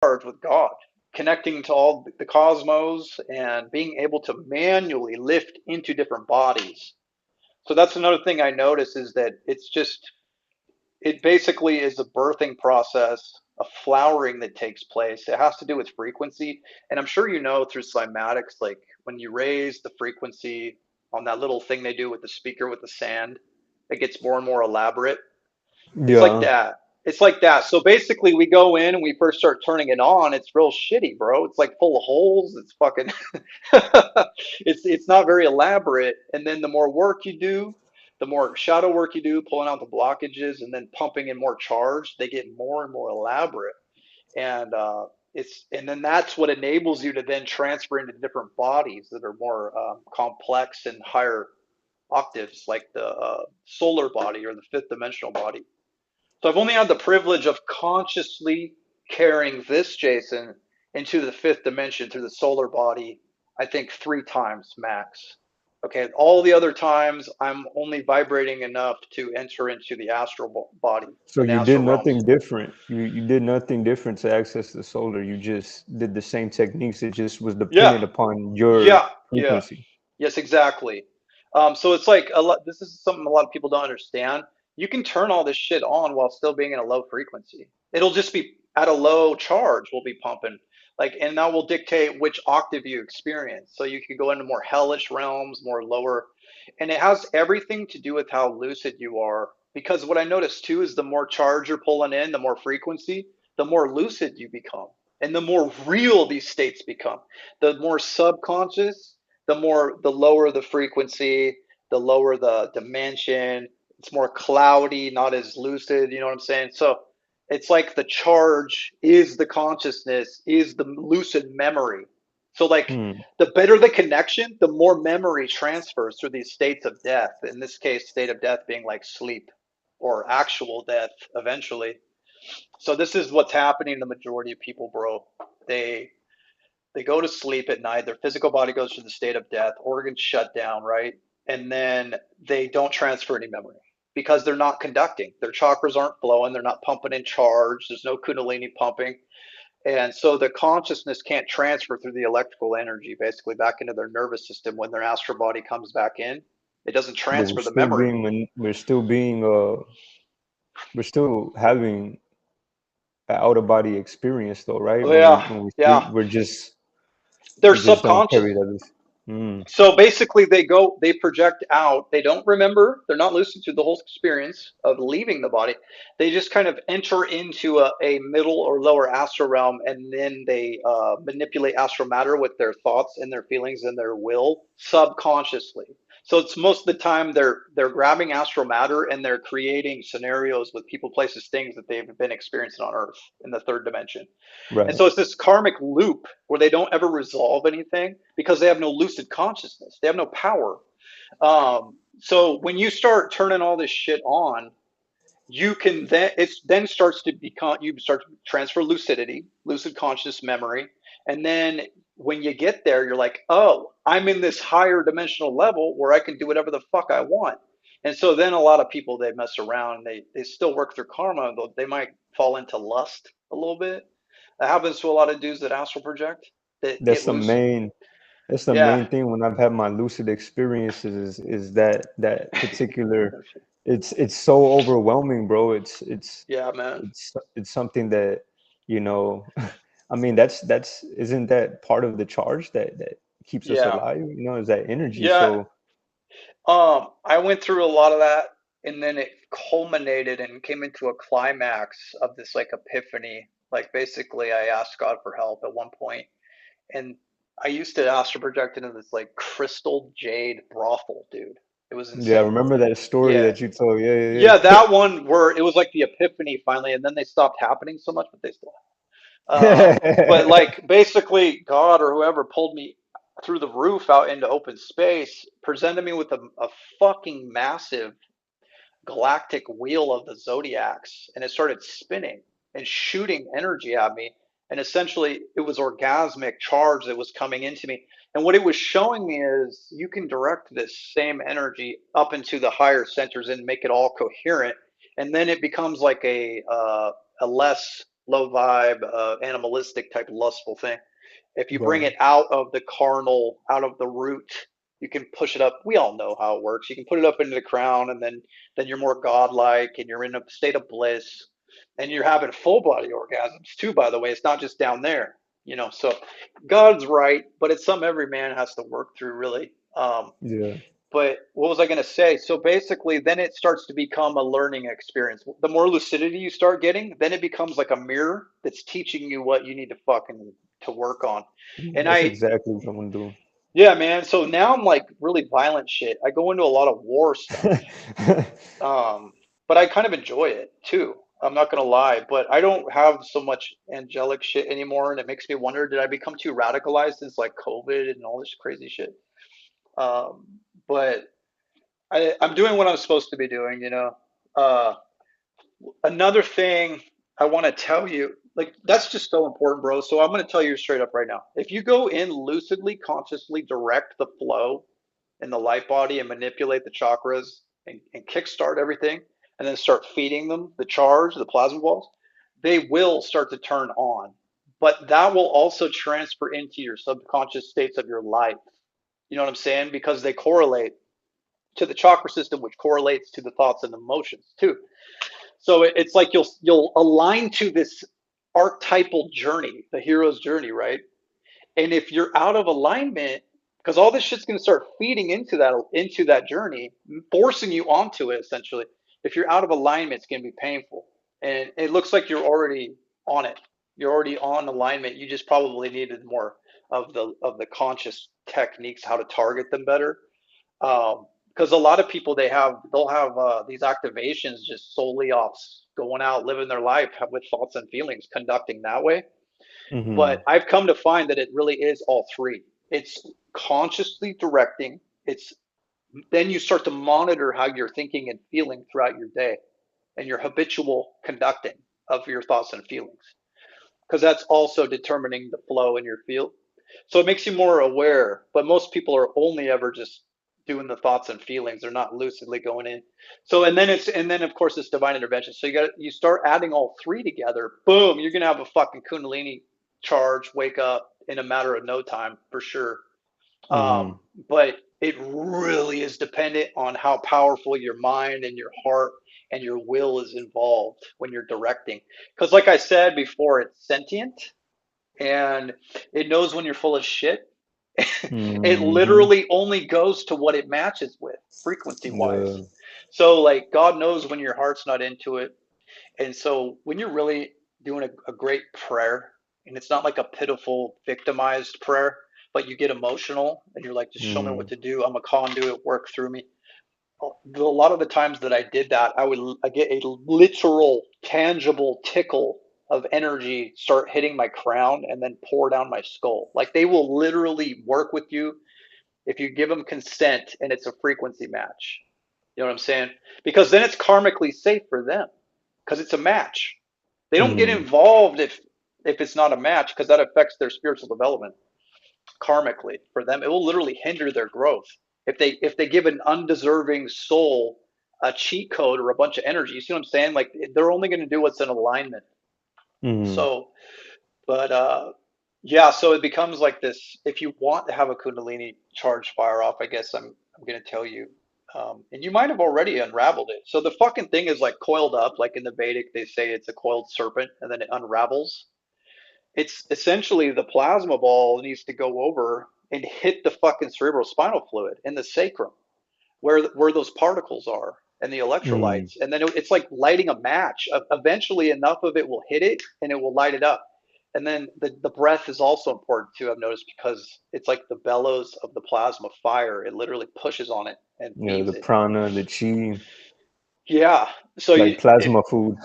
charge with God, connecting to all the cosmos and being able to manually lift into different bodies. So that's another thing I notice is that it basically is a birthing process, a flowering that takes place. It has to do with frequency. And I'm sure you know through cymatics, like when you raise the frequency on that little thing they do with the speaker with the sand, it gets more and more elaborate. It's like Yeah. that. It's like that. So basically, we go in and we first start turning it on. It's real shitty, bro. It's like full of holes. It's fucking. It's not very elaborate. And then the more work you do, the more shadow work you do, pulling out the blockages and then pumping in more charge, they get more and more elaborate. And and then that's what enables you to then transfer into different bodies that are more complex and higher octaves, like the solar body or the fifth dimensional body. So I've only had the privilege of consciously carrying this Jason into the fifth dimension through the solar body, I think 3 times max. Okay, all the other times I'm only vibrating enough to enter into the astral body So in the you did astral nothing realms. different. You did nothing different to access the solar. You just did the same techniques. It just was Yeah, dependent upon your yeah, yeah. frequency. Yes, exactly. So it's like a lot. This is something a lot of people don't understand. You can turn all this shit on while still being in a low frequency. It'll just be at a low charge. Will be pumping like, and that will dictate which octave you experience. So you can go into more hellish realms, more lower, and it has everything to do with how lucid you are. Because what I noticed too is the more charge you're pulling in, the more frequency, the more lucid you become, and the more real these states become. The more subconscious, the lower the frequency, the lower the dimension. It's more cloudy, not as lucid. You know what I'm saying? So it's like the charge is the consciousness, is the lucid memory. So like Hmm. the better the connection, the more memory transfers through these states of death. In this case, state of death being like sleep or actual death eventually. So this is what's happening to the majority of people, bro. They they go to sleep at night, their physical body goes to the state of death, organs shut down, right? And then they don't transfer any memory because they're not conducting. Their chakras aren't flowing, they're not pumping in charge, there's no kundalini pumping. And so the consciousness can't transfer through the electrical energy basically back into their nervous system when their astral body comes back in. It doesn't But transfer the memory. we're still having an out of body experience though, right? Oh, yeah, When we yeah. sleep, They're we just don't subconscious. carry that. Mm. So basically, they project out. They don't remember. They're not lucid through the whole experience of leaving the body. They just kind of enter into a middle or lower astral realm, and then they manipulate astral matter with their thoughts and their feelings and their will subconsciously. So it's most of the time they're grabbing astral matter and they're creating scenarios with people, places, things that they've been experiencing on Earth in the third dimension. And Right. so it's this karmic loop where they don't ever resolve anything because they have no lucid consciousness. They have no power. So when you start turning all this shit on, you can then it then starts to become you start to transfer lucidity, lucid conscious memory, and then when you get there, you're like, oh, I'm in this higher dimensional level where I can do whatever the fuck I want. And so then a lot of people they mess around, they still work through karma, though they might fall into lust a little bit. That happens to a lot of dudes that astral project that That's get the loose. main that's the Yeah. main thing when I've had my lucid experiences is that particular it's so overwhelming, bro. Yeah, man. It's something that, you know, I mean that's isn't that part of the charge that keeps us Yeah. alive, you know, is that energy. Yeah. So I went through a lot of that, and then it culminated and came into a climax of this like epiphany. Like basically, I asked God for help at one point, and I used to astral project into this like crystal jade brothel, dude. It was yeah, I insane. remember that story Yeah, that you told. Yeah, yeah, yeah, that one where it was like the epiphany finally, and then they stopped happening so much, but they still. But yeah. like basically, God or whoever pulled me through the roof out into open space, presented me with a fucking massive galactic wheel of the zodiacs, and it started spinning and shooting energy at me. And essentially, it was orgasmic charge that was coming into me. And what it was showing me is you can direct this same energy up into the higher centers and make it all coherent. And then it becomes like a less low vibe, animalistic type lustful thing. If you bring Right. it out of the carnal, out of the root, you can push it up. We all know how it works. You can put it up into the crown, and then you're more godlike, and you're in a state of bliss, and you're having full body orgasms too. By the way, it's not just down there, So God's right, but it's something every man has to work through, really. Yeah. But what was I going to say? So basically, then it starts to become a learning experience. The more lucidity you start getting, then it becomes like a mirror that's teaching you what you need to fucking to work on. Yeah, And that's I, exactly what I'm gonna do. yeah, man. So now I'm like really violent shit. I go into a lot of war stuff. Um, but I kind of enjoy it too. I'm not gonna lie, but I don't have so much angelic shit anymore, and it makes me wonder, did I become too radicalized since like COVID and all this crazy shit? Um, but I'm doing what I'm supposed to be doing. Uh, Another thing I want to tell you, like that's just so important, bro. So I'm going to tell you straight up right now. If you go in lucidly, consciously direct the flow in the light body and manipulate the chakras and kickstart everything, and then start feeding them the charge, the plasma balls, they will start to turn on. But that will also transfer into your subconscious states of your life. You know what I'm saying? Because they correlate to the chakra system, which correlates to the thoughts and emotions too. So it's like you'll align to this archetypal journey, the hero's journey, right? And if you're out of alignment, because all this shit's going to start feeding into that journey, forcing you onto it essentially. If you're out of alignment, it's going to be painful, and it looks like you're already on it. You're already on alignment. You just probably needed more of the conscious techniques, how to target them better. Because a lot of people they'll have these activations just solely off going out living their life with thoughts and feelings conducting that way, Hmm. but I've come to find that it really is all three. It's consciously directing. It's then you start to monitor how you're thinking and feeling throughout your day and your habitual conducting of your thoughts and feelings, because that's also determining the flow in your field. So it makes you more aware, but most people are only ever just doing the thoughts and feelings. They're not lucidly going in. So and then of course it's divine intervention. So you start adding all three together. Boom, you're gonna have a fucking kundalini charge, wake up in a matter of no time for sure. Hmm. But it really is dependent on how powerful your mind and your heart and your will is involved when you're directing. Because like I said before, it's sentient and it knows when you're full of shit. It Hmm. literally only goes to what it matches with frequency wise. Yeah. So like God knows when your heart's not into it. And so when you're really doing a great prayer, and it's not like a pitiful victimized prayer, but you get emotional and you're like, just show me what Hmm. to do. I'm a conduit, work through me. A lot of the times that I did that, I get a literal, tangible tickle of energy start hitting my crown and then pour down my skull. Like they will literally work with you if you give them consent and it's a frequency match. You know what I'm saying? Because then it's karmically safe for them because it's a match. They don't get Hmm. involved if it's not a match because that affects their spiritual development karmically for them. It will literally hinder their growth if they give an undeserving soul a cheat code or a bunch of energy. You see what I'm saying? Like they're only going to do what's in alignment. Hmm. So, but yeah, so it becomes like this. If you want to have a Kundalini charge fire off, I guess I'm going to tell you. And you might have already unraveled it. So the fucking thing is like coiled up, like in the Vedic, they say it's a coiled serpent, and then it unravels. It's essentially the plasma ball needs to go over and hit the fucking cerebral spinal fluid in the sacrum where those particles are and the Hmm. electrolytes, and then it's like lighting a match. Eventually enough of it will hit it and it will light it up. And then the breath is also important too, I've noticed, because it's like the bellows of the plasma fire. It literally pushes on it and Yeah, feeds the it. prana, the chi, Yeah, so like plasma food.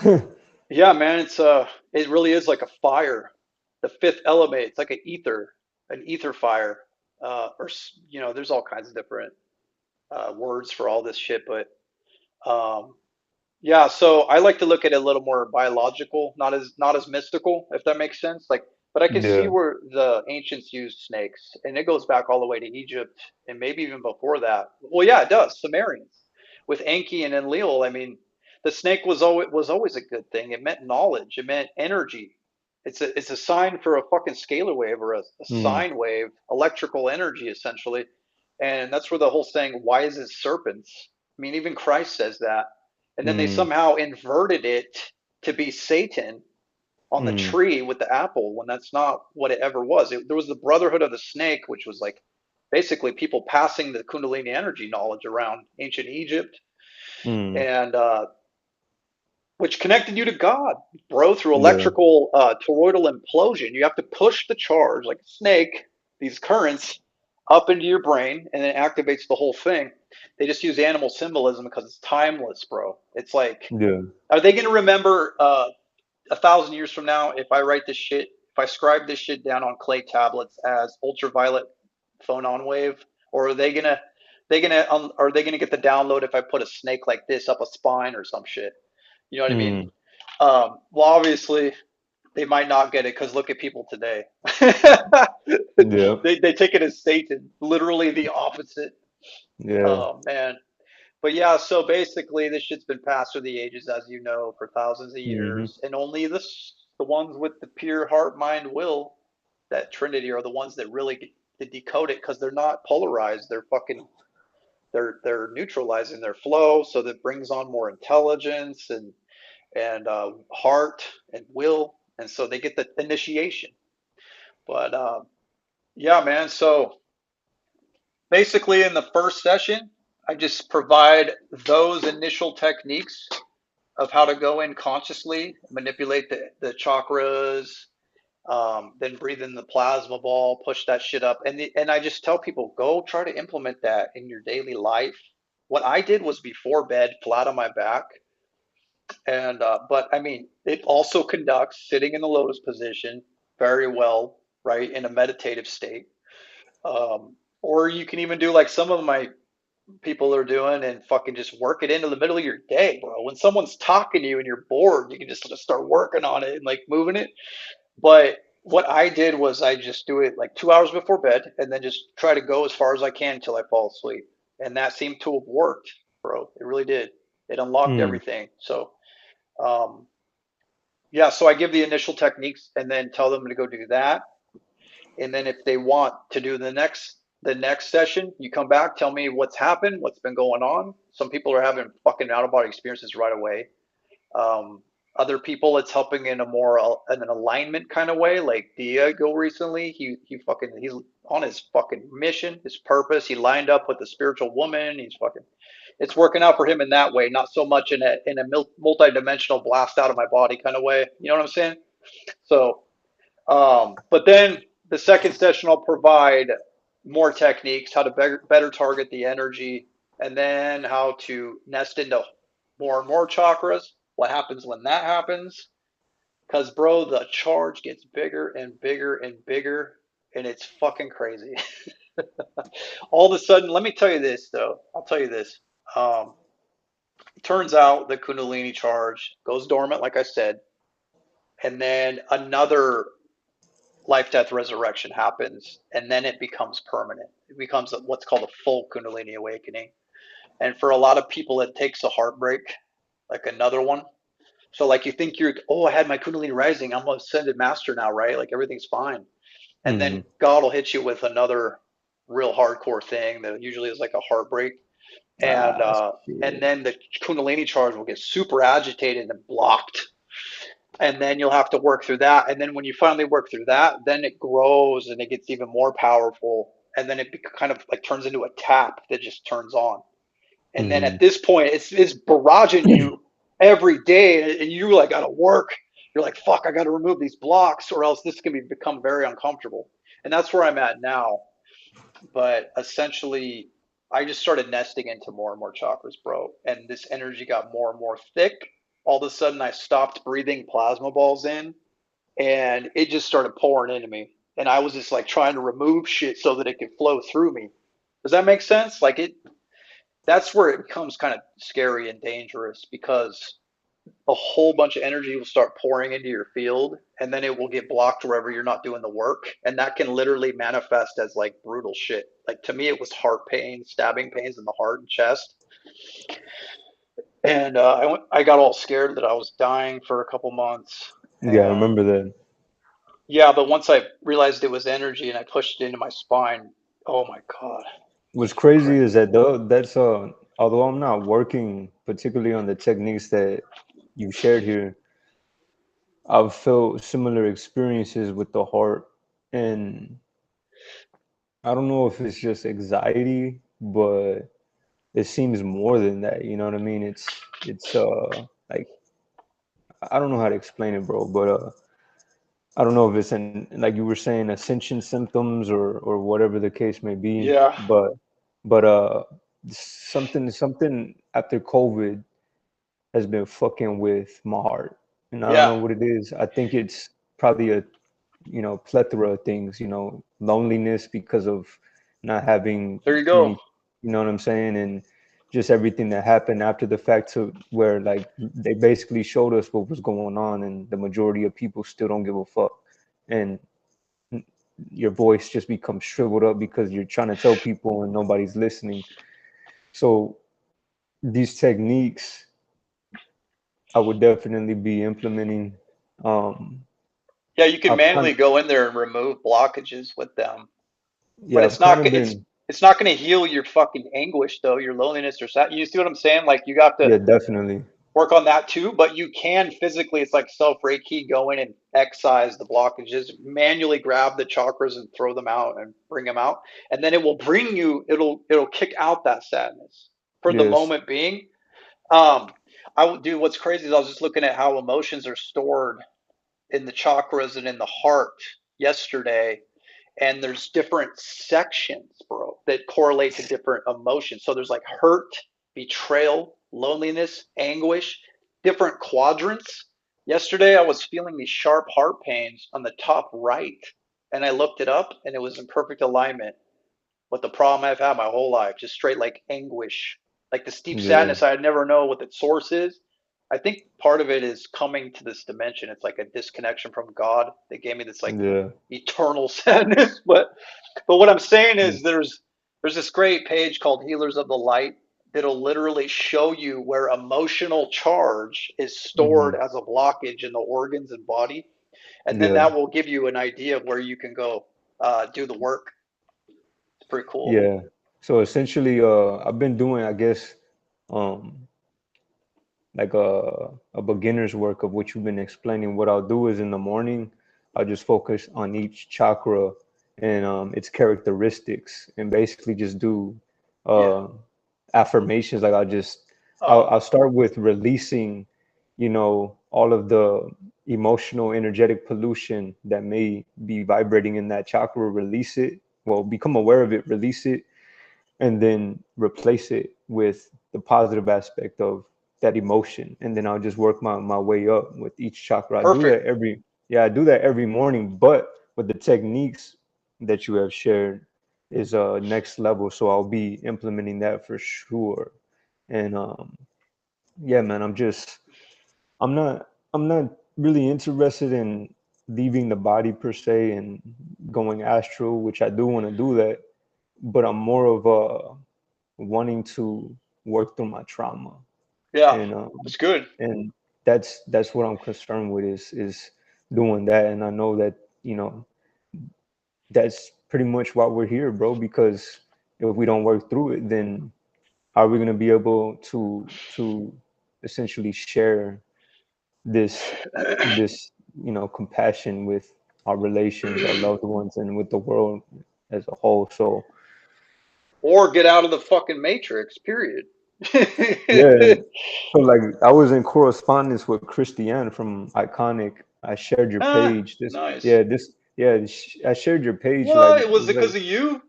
yeah, man, it really is like a fire. The fifth element, it's like an ether fire, there's all kinds of different words for all this shit, but um, yeah. So I like to look at it a little more biological, not as mystical, if that makes sense. Like, but I can see Yeah. where the ancients used snakes, and it goes back all the way to Egypt, and maybe even before that. Well, yeah, it does. Sumerians with Enki and Enlil. I mean, the snake was always a good thing. It meant knowledge. It meant energy. It's a sign for a fucking scalar wave or a Mm. sine wave, electrical energy essentially. And that's where the whole saying, why is it serpents? I mean, even Christ says that. And then they Mm. somehow inverted it to be Satan on the Mm. tree with the apple when that's not what it ever was. There was the Brotherhood of the Snake, which was like basically people passing the Kundalini energy knowledge around ancient Egypt, Mm. and which connected you to God, bro, through Yeah. electrical toroidal implosion. You have to push the charge like a snake, these currents, up into your brain, and then it activates the whole thing. They just use animal symbolism because it's timeless, bro. It's like, Yeah. are they going to remember 1,000 years from now if I write this shit, if I scribe this shit down on clay tablets as ultraviolet phonon wave, or are they gonna get the download if I put a snake like this up a spine or some shit? You know what I mean? Mm. Well, obviously they might not get it because look at people today. Yeah. They take it as Satan, literally the opposite. Yeah. Oh man. But yeah, so basically this shit's been passed through the ages, as you know, for thousands of Mm-hmm. years, and only the ones with the pure heart, mind, will, that Trinity, are the ones that really get to decode it because they're not polarized. They're fucking they're neutralizing their flow, so that brings on more intelligence and heart and will, and so they get the initiation. But yeah, man. So basically, in the first session, I just provide those initial techniques of how to go in consciously, manipulate the chakras, then breathe in the plasma ball, push that shit up, and I just tell people go try to implement that in your daily life. What I did was before bed, flat on my back, and but I mean, it also conducts sitting in the lotus position very well, right, in a meditative state. Or you can even do like some of my people are doing and fucking just work it into the middle of your day, bro. When someone's talking to you and you're bored, you can just start working on it and like moving it. But what I did was I just do it like 2 hours before bed and then just try to go as far as I can until I fall asleep. And that seemed to have worked, bro. It really did. It unlocked Mm. everything. So, um, yeah, so I give the initial techniques and then tell them to go do that. And then if they want to do the next session, you come back, tell me what's happened, what's been going on. Some people are having fucking out of body experiences right away. Um, Other people, it's helping in a more in an alignment kind of way. Like Diego recently, he's on his fucking mission, his purpose. He lined up with a spiritual woman. It's working out for him in that way, not so much in a multi-dimensional blast out of my body kind of way. You know what I'm saying? So, but then the second session, I'll provide more techniques, how to better target the energy, and then how to nest into more and more chakras. What happens when that happens? Because, bro, the charge gets bigger and bigger and bigger, and it's fucking crazy. All of a sudden, let me tell you this, though. I'll tell you this. Um, it turns out the Kundalini charge goes dormant, like I said, and then another life death resurrection happens and then it becomes permanent. It becomes what's called a full kundalini awakening, and for a lot of people it takes a heartbreak, like another one. So like you think you're, oh, I had my kundalini rising, I'm a ascended master now, right? Like everything's fine, and then Mm. God will hit you with another real hardcore thing that usually is like a heartbreak, and Ah, uh and shit. then the kundalini charge will get super agitated and blocked, and then you'll have to work through that, and then when you finally work through that, then it grows and it gets even more powerful, and then it kind of like turns into a tap that just turns on, and then Mm. at this point it's barraging you every day, and you like gotta work. You're like, fuck, I gotta remove these blocks or else this can become very uncomfortable, and that's where I'm at now. But essentially I just started nesting into more and more chakras, bro, and this energy got more and more thick. All of a sudden I stopped breathing plasma balls in, and it just started pouring into me, and I was just like trying to remove shit so that it could flow through me. Does that make sense? Like it That's where it becomes kind of scary and dangerous, because a whole bunch of energy will start pouring into your field and then it will get blocked wherever you're not doing the work, and that can literally manifest as like brutal shit. Like to me it was heart pain, stabbing pains in the heart and chest, and I got all scared that I was dying for a couple months. Yeah, I And remember that. Yeah, but once I realized it was energy and I pushed it into my spine, oh my God, What's it's crazy crazy. is that though that's although I'm not working particularly on the techniques that you shared here, I've felt similar experiences with the heart, and I don't know if it's just anxiety, but it seems more than that. You know what I mean? It's like I don't know how to explain it, bro, but I don't know if it's an like you were saying ascension symptoms or whatever the case may be, Yeah, but something after COVID has been fucking with my heart, and I don't yeah. know what it is. I think it's probably a plethora of things, loneliness because of not having There you go. many, you know what I'm saying, and just everything that happened after the fact to where like they basically showed us what was going on and the majority of people still don't give a fuck, and your voice just becomes shriveled up because you're trying to tell people and nobody's listening. So these techniques I would definitely be implementing. um Yeah, you can I've kind manually go in there and remove blockages with them, but yeah, I've kind of been. it's not going to heal your fucking anguish though, your loneliness or sad. You see what I'm saying? Like you got to Yeah, definitely. work on that too, but you can physically, it's like self Reiki, go in and excise the blockages, manually grab the chakras and throw them out and bring them out. And then it will bring you, it'll kick out that sadness for the Yes. moment being. Um, I will do what's crazy is I was just looking at how emotions are stored in the chakras and in the heart yesterday, and there's different sections, bro, that correlate to different emotions. So there's like hurt, betrayal, loneliness, anguish, different quadrants. Yesterday, I was feeling these sharp heart pains on the top right, and I looked it up, and it was in perfect alignment with the problem I've had my whole life, just straight like anguish, like this deep Yeah. sadness. I never know what the source is. I think part of it is coming to this dimension. It's like a disconnection from God that gave me this like Yeah. eternal sadness. But what I'm saying Mm. is there's this great page called Healers of the Light that'll literally show you where emotional charge is stored Mhm. as a blockage in the organs and body, and then Yeah. that will give you an idea of where you can go do the work. It's pretty cool. Yeah. So essentially, I've been doing, I guess, um, like a beginner's work of what you've been explaining. What I'll do is in the morning, I'll just focus on each chakra and its characteristics, and basically just do Yeah. uh, affirmations. Like Oh, I'll start with releasing, all of the emotional, energetic pollution that may be vibrating in that chakra. Release it. Well, become aware of it. Release it, and then replace it with the positive aspect of that emotion, and then I'll just work my way up with each chakra. I do perfect. that every Yeah, I do that every morning, but with the techniques that you have shared is next level, so I'll be implementing that for sure. And yeah, man, I'm not really interested in leaving the body per se and going astral, which I do want to do that, but I'm more of a wanting to work through my trauma, Yeah, and it's good. and that's what I'm concerned with is doing that. And I know that that's pretty much why we're here, bro, because if we don't work through it, then are we going to be able to essentially share this compassion with our relations, our loved ones, and with the world as a whole? So Or get out of the fucking matrix, period. yeah. So like I was in correspondence with Christiane from Iconic. I shared your Ah, page. This nice. yeah, this yeah, I shared your page like What? it Was was it like because of you?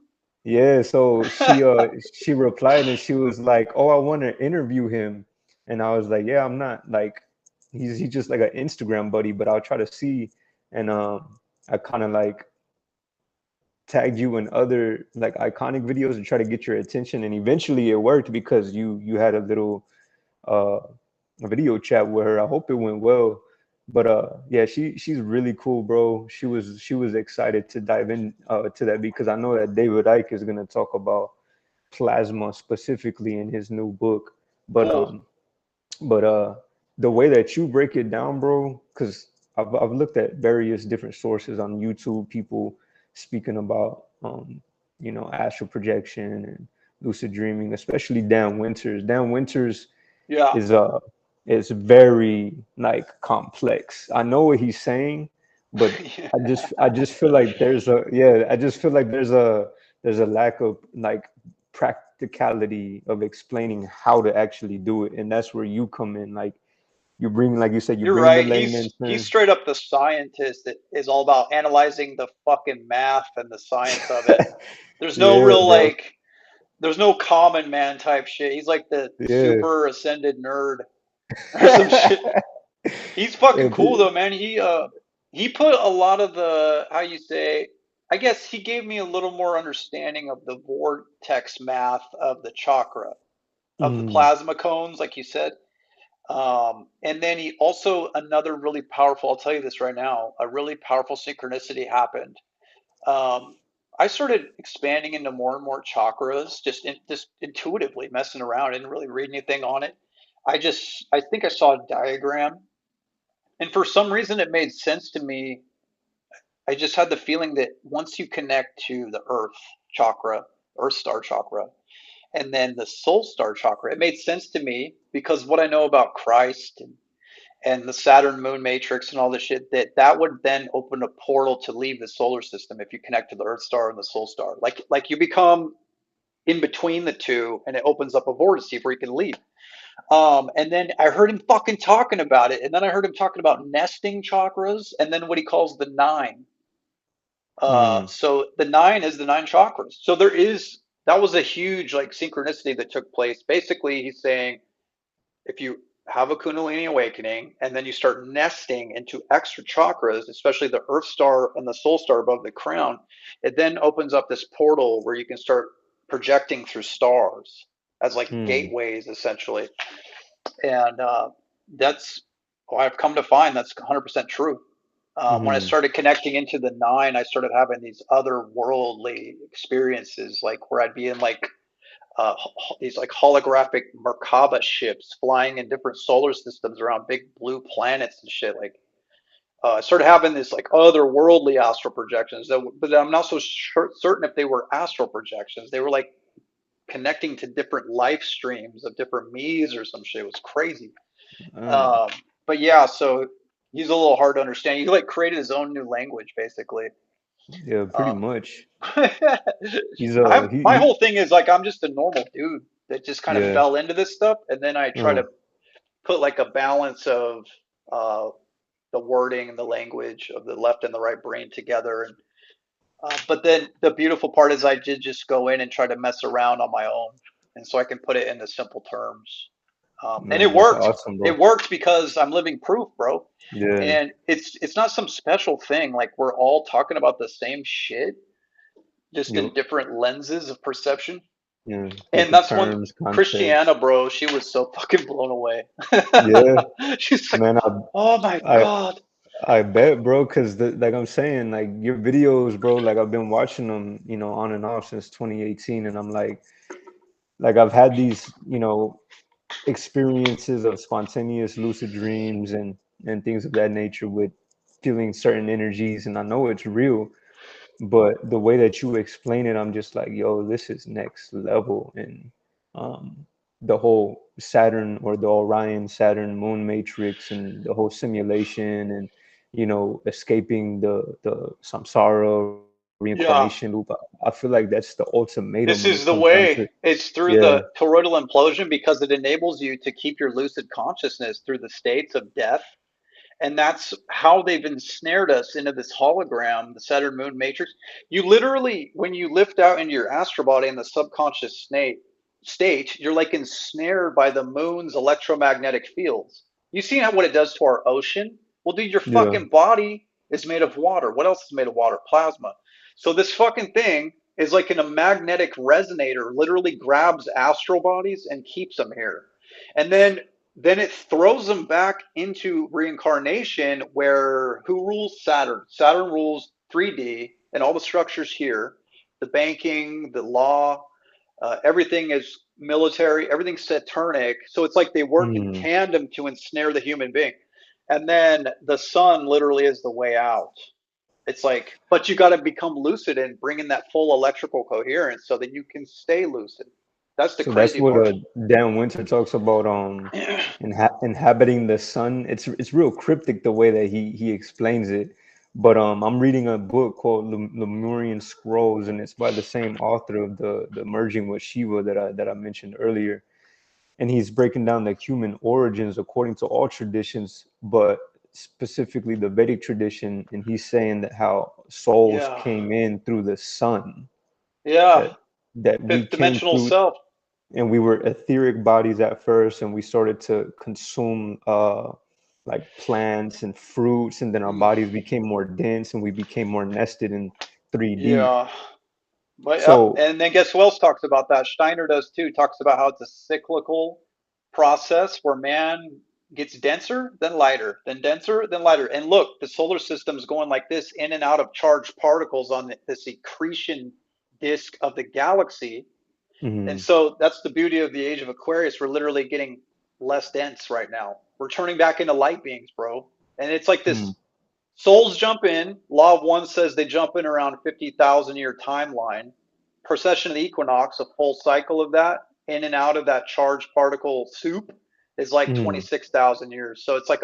yeah, so she replied and she was like, "Oh, I want to interview him." And I was like, "Yeah, I'm not like he's just like an Instagram buddy, but I'll try to see." And I kind of like tagged you in other like iconic videos to try to get your attention, and eventually it worked because you had a little uh a video chat with her. I hope it went well. But yeah, she's really cool, bro. She was excited to dive in to that because I know that David Icke is gonna talk about plasma specifically in his new book. But Cool. but the way that you break it down, bro, because I've looked at various different sources on YouTube, people speaking about astral projection and lucid dreaming, especially Dan Winters. Dan Winters Yeah. is very like complex. I know what he's saying, but I just feel like I just feel like there's a lack of like practicality of explaining how to actually do it, and that's where you come in. Like you bring, like you said, you You're bring the right. layman's He's term. straight up the scientist that is all about analyzing the fucking math and the science of it. There's no Yeah, real bro. like there's no common man type shit. He's like the Yeah. super ascended nerd or some shit. He's fucking Yeah, cool though, man. He put a lot of the how you say I guess he gave me a little more understanding of the vortex math of the chakra, of the mm, plasma cones, like you said. And then he also another really powerful, I'll tell you this right now, a really powerful synchronicity happened. Um, I started expanding into more and more chakras, just intuitively messing around. I didn't really read anything on it. I think I saw a diagram, and for some reason it made sense to me. I just had the feeling that once you connect to the Earth chakra, Earth star chakra, and then the soul star chakra, it made sense to me because what I know about Christ and the Saturn moon matrix and all this shit, that would then open a portal to leave the solar system if you connect to the Earth star and the soul star. Like you become in between the two and it opens up a vortex where you can leave. And then I heard him fucking talking about it, and then I heard him talking about nesting chakras, and then what he calls the nine. mm, So the nine is the nine chakras. So there is that was a huge like synchronicity that took place. Basically, he's saying if you have a Kundalini awakening and then you start nesting into extra chakras, especially the Earth star and the Soul star above the crown, it then opens up this portal where you can start projecting through stars as like mm, gateways, essentially. And that's I've come to find that's 100% true. When I mm, started connecting into the nine, I started having these otherworldly experiences, like where I'd be in like these like holographic Merkaba ships flying in different solar systems around big blue planets and shit. Like I started having this like otherworldly astral projections, but I'm not so certain if they were astral projections. They were like connecting to different life streams of different me's or some shit. It was crazy. mm. Um, but yeah, so he's a little hard to understand. He like created his own new language basically. Yeah, pretty Um, much. He my whole thing is like I'm just a normal dude that just kind of yeah. fell into this stuff, and then I try Uh, to put like a balance of uh, the wording and the language of the left and the right brain together. And but then the beautiful part is I did just go in and try to mess around on my own, and so I can put it into simple terms. And it Man, that's worked. awesome, It bro. worked because I'm living proof, bro. Yeah, And it's not some special thing. Like we're all talking about the same shit, just in you different lenses of perception. yeah, And different that's one terms, Christiana, concepts. bro. She was so fucking blown away. Yeah, She's like, man, "Oh my I God." I bet, bro, because like I'm saying, like your videos, bro, like I've been watching them, on and off since 2018, and I'm like I've had these, experiences of spontaneous lucid dreams and things of that nature with feeling certain energies, and I know it's real, but the way that you explain it, I'm just like, yo, this is next level. And um, the whole Saturn or the Orion Saturn moon matrix and the whole simulation and escaping the samsara reincarnation loop. Yeah. I feel like that's the ultimatum when it This comes is the down to way. It's through yeah. the toroidal implosion because it enables you to keep your lucid consciousness through the states of death. And that's how they've ensnared us into this hologram, the Saturn moon matrix. You literally, when you lift out into your astral body in the subconscious state, you're like ensnared by the moon's electromagnetic fields. You see what it does to our ocean? Well, dude, your Yeah. fucking body is made of water. What else is made of water? Plasma. So this fucking thing is like in a magnetic resonator, literally grabs astral bodies and keeps them here. And then it throws them back into reincarnation where who rules Saturn? Saturn rules 3D and all the structures here, the banking, the law, everything is military, everything's Saturnic. So it's like they work in Mm, tandem to ensnare the human being. And then the sun literally is the way out. It's like, but you got to become lucid and bring in that full electrical coherence so that you can stay lucid. That's the So that's crazy what part. Dan Winter talks about inhabiting the sun. It's real cryptic the way that he explains it. But I'm reading a book called Lemurian Scrolls, and it's by the same author of the Merging with Shiva that I mentioned earlier. And he's breaking down the human origins according to all traditions, but specifically the Vedic tradition. And he's saying that how souls Yeah. came in through the sun, Yeah. that we Fifth came dimensional through, self. and we were etheric bodies at first, and we started to consume like plants and fruits, and then our Mm, bodies became more dense and we became more nested in 3D. yeah. But yeah, So and then guess who else talks about that? Steiner does too. Talks about how it's a cyclical process where man gets denser, then lighter, then denser, then lighter. And look, the solar system's going like this in and out of charged particles on this accretion disk of the galaxy. And mhm, so that's the beauty of the age of Aquarius. We're literally getting less dense right now. We're turning back into light beings, bro. And it's like mm, this souls jump in. Law of One says they jump in around 50,000 year timeline. Precession of the equinox, a full cycle of that, in and out of that charged particle soup, is like mhm, 26,000 years. So it's like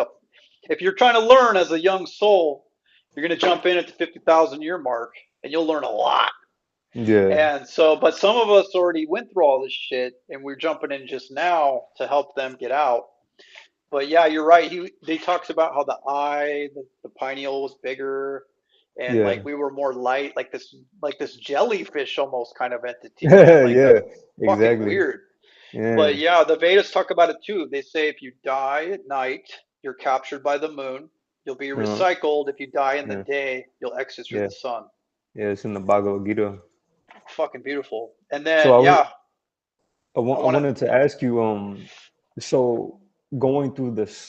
if you're trying to learn as a young soul, you're going to jump in at the 50,000 year mark and you'll learn a lot. yeah, And so, but some of us already went through all this shit and we're jumping in just now to help them get out. But yeah, you're right. He talks about how the eye, the pineal was bigger, and like yeah, we were more light, like this jellyfish almost kind of entity, man. Like yeah, fucking exactly, weird. But yeah, yeah, the Vedas talk about it too. They say if you die at night, you're captured by the moon. You'll be uh, recycled. If you die in the yeah, day, you'll exit through yeah, the sun. yeah. It's in the Bhagavad Gita. Fucking beautiful. And So then yeah, I I want to. wanted to ask you, so going through the